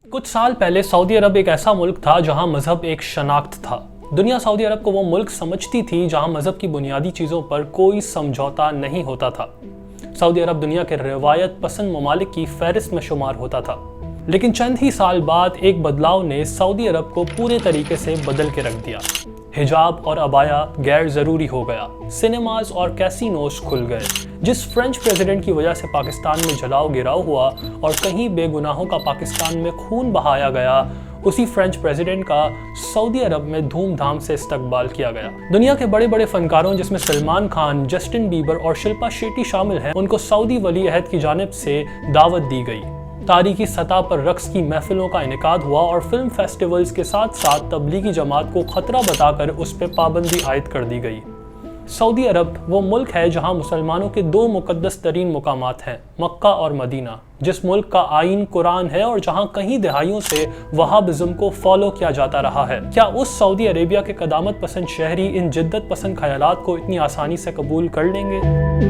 कुछ साल पहले सऊदी अरब एक ऐसा मुल्क था जहां मजहब एक शनाख्त था। दुनिया सऊदी अरब को वो मुल्क समझती थी जहां मजहब की बुनियादी चीज़ों पर कोई समझौता नहीं होता था। सऊदी अरब दुनिया के रिवायत पसंद ममालिक की फहरिस्त में शुमार होता था, लेकिन चंद ही साल बाद एक बदलाव ने सऊदी अरब को पूरे तरीके से बदल के रख दिया। हिजाब और अबाया गैर ज़रूरी हो गया, सिनेमाज और कैसीनोस खुल गए। जिस फ्रेंच प्रेसिडेंट की वजह से पाकिस्तान में जलाओ गिराव हुआ और कहीं बेगुनाहों का पाकिस्तान में खून बहाया गया, उसी फ्रेंच प्रेसिडेंट का सऊदी अरब में धूमधाम से इस्तकबाल किया गया। दुनिया के बड़े बड़े फनकारों जिसमें सलमान खान, जस्टिन बीबर और शिल्पा शेट्टी शामिल हैं, उनको सऊदी वली अहद की जानिब से दावत दी गई। तारीखी सतह पर रक्स की महफिलों का इनेकाद हुआ और फिल्म फेस्टिवल्स के साथ साथ तबलीगी जमात को खतरा बताकर उस पर पाबंदी आयद कर दी गई। सऊदी अरब वो मुल्क है जहां मुसलमानों के दो मुकद्दस तरीन मुकामात हैं, मक्का और मदीना, जिस मुल्क का आईन कुरान है और जहां कई दहाइयों से वहाबिज्म को फॉलो किया जाता रहा है। क्या उस सऊदी अरेबिया के कदामत पसंद शहरी इन जिद्दत पसंद ख्यालात को इतनी आसानी से कबूल कर लेंगे?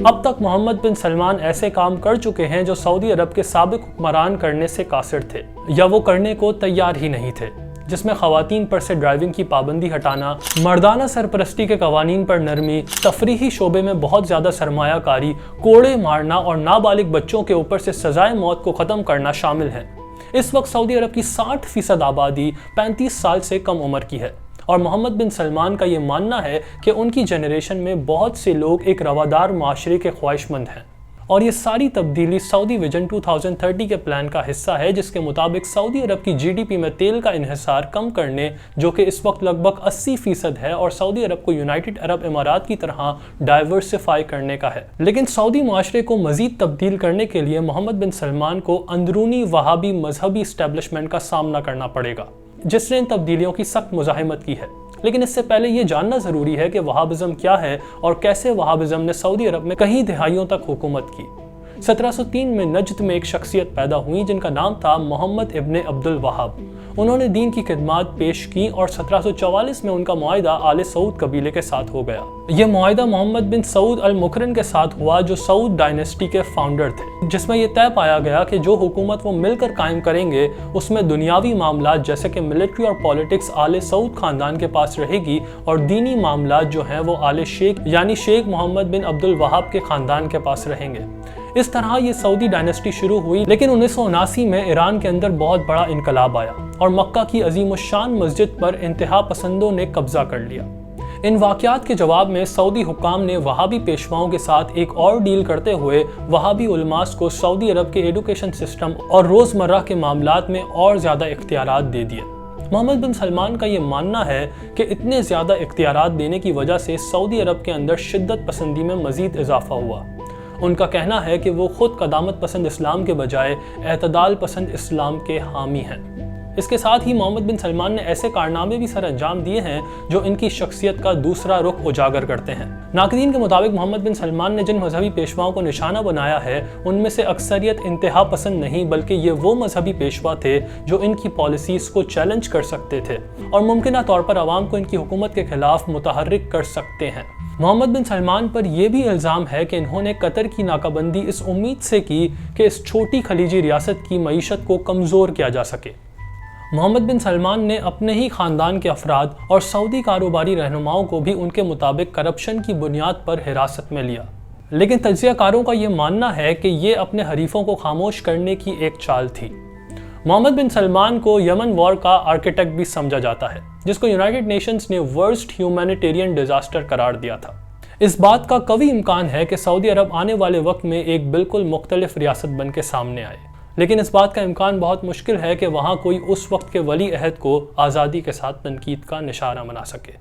अब तक मोहम्मद बिन सलमान ऐसे काम कर चुके हैं जो सऊदी अरब के साबिक हुक्मरान करने से कासिर थे या वो करने को तैयार ही नहीं थे, जिसमें खवातीन पर से ड्राइविंग की पाबंदी हटाना, मर्दाना सरपरस्ती के कवानीन पर नरमी, तफरीही शोबे में बहुत ज़्यादा सरमायाकारी, कोड़े मारना और नाबालिग बच्चों के ऊपर से सजाए मौत को ख़त्म करना शामिल है। इस वक्त सऊदी अरब की 60% आबादी 35 साल से कम उम्र की है और मोहम्मद बिन सलमान का ये मानना है कि उनकी जनरेशन में बहुत से लोग एक रवादार माशरे के ख्वाहिशमंद हैं और ये सारी तब्दीली सऊदी विजन 2030 के प्लान का हिस्सा है, जिसके मुताबिक सऊदी अरब की जीडीपी में तेल का इन्हिसार कम करने, जो कि इस वक्त लगभग 80% है, और सऊदी अरब को यूनाइटेड अरब इमारात की तरह डाइवर्सिफाई करने का है। लेकिन सऊदी माशरे को मजीद तब्दील करने के लिए मोहम्मद बिन सलमान को अंदरूनी वहाबी मजहबी इस्टेब्लिशमेंट का सामना करना पड़ेगा, जिसने इन तब्दीलियों की सख्त मुज़ाहिमत की है। लेकिन इससे पहले ये जानना ज़रूरी है कि वहाबिज़म क्या है और कैसे वहाबिज़म ने सऊदी अरब में कई दहाइयों तक हुकूमत की। 1703 में नजद में एक शख्सियत पैदा हुई जिनका नाम था मोहम्मद इब्ने अब्दुल वहाब। उन्होंने दीन की खिदमत पेश की और 1744 में उनका मुआहिदा आले सऊद कबीले के साथ हो गया। यह मुआहिदा मोहम्मद बिन सऊद अल मुकरन के साथ हुआ, जो सऊद डायनेस्टी के फाउंडर थे, जिसमें यह तय पाया गया कि जो हुकूमत वो मिलकर कायम करेंगे उसमें दुनियावी मामलात जैसे कि मिलिट्री और पॉलिटिक्स आले सऊद खानदान के पास रहेगी और दीनी मामलात जो हैं वो आले शेख यानी शेख मोहम्मद बिन अब्दुल वहाब के खानदान के पास रहेंगे। इस तरह ये सऊदी डायनेस्टी शुरू हुई, लेकिन 1979 में ईरान के अंदर बहुत बड़ा इनकलाब आया और मक्का की अजीम शान मस्जिद पर इंतहा पसंदों ने कब्जा कर लिया। इन वाक़यात के जवाब में सऊदी हुक्काम ने वहाबी पेशवाओं के साथ एक और डील करते हुए वहाबी उलमास को सऊदी अरब के एजुकेशन सिस्टम और रोज़मर्रा के मामलात में और ज़्यादा इख्तियारात दे दिए। मोहम्मद बिन सलमान का ये मानना है कि इतने ज़्यादा इख्तियारात देने की वजह से सऊदी अरब के अंदर शिद्दत पसंदी में मज़ीद इजाफा हुआ। उनका कहना है कि वो खुद कदामत पसंद इस्लाम के बजाय एतदाल पसंद इस्लाम के हामी हैं। इसके साथ ही मोहम्मद बिन सलमान ने ऐसे कारनामे भी सर अंजाम दिए हैं जो इनकी शख्सियत का दूसरा रुख उजागर करते हैं। नाक़दीन के मुताबिक मोहम्मद बिन सलमान ने जिन मजहबी पेशवाओं को निशाना बनाया है उनमें से अक्सरियत इंतहा पसंद नहीं, बल्कि ये वो मजहबी पेशवा थे जो इनकी पॉलिसीज़ को चैलेंज कर सकते थे और मुमकिन तौर पर आवाम को इनकी हुकूमत के खिलाफ मुतहर्रिक कर सकते हैं। मोहम्मद बिन सलमान पर यह भी इल्ज़ाम है कि इन्होंने कतर की नाकाबंदी इस उम्मीद से की कि इस छोटी खलीजी रियासत की मईशत को कमज़ोर किया जा सके। मोहम्मद बिन सलमान ने अपने ही ख़ानदान के अफराद और सऊदी कारोबारी रहनुमाओं को भी उनके मुताबिक करप्शन की बुनियाद पर हिरासत में लिया, लेकिन तज्ज़ियाकारों का ये मानना है कि ये अपने हरीफों को खामोश करने की एक चाल थी। मोहम्मद बिन सलमान को यमन वॉर का आर्किटेक्ट भी समझा जाता है, जिसको यूनाइटेड नेशंस ने वर्स्ट ह्यूमैनिटेरियन डिज़ास्टर करार दिया था। इस बात का कवी इम्कान है कि सऊदी अरब आने वाले वक्त में एक बिल्कुल मुख्तलिफ रियासत बन के सामने आए, लेकिन इस बात का इम्कान बहुत मुश्किल है कि वहाँ कोई उस वक्त के वली अहद को आज़ादी के साथ तनकीद का निशाना बना सके।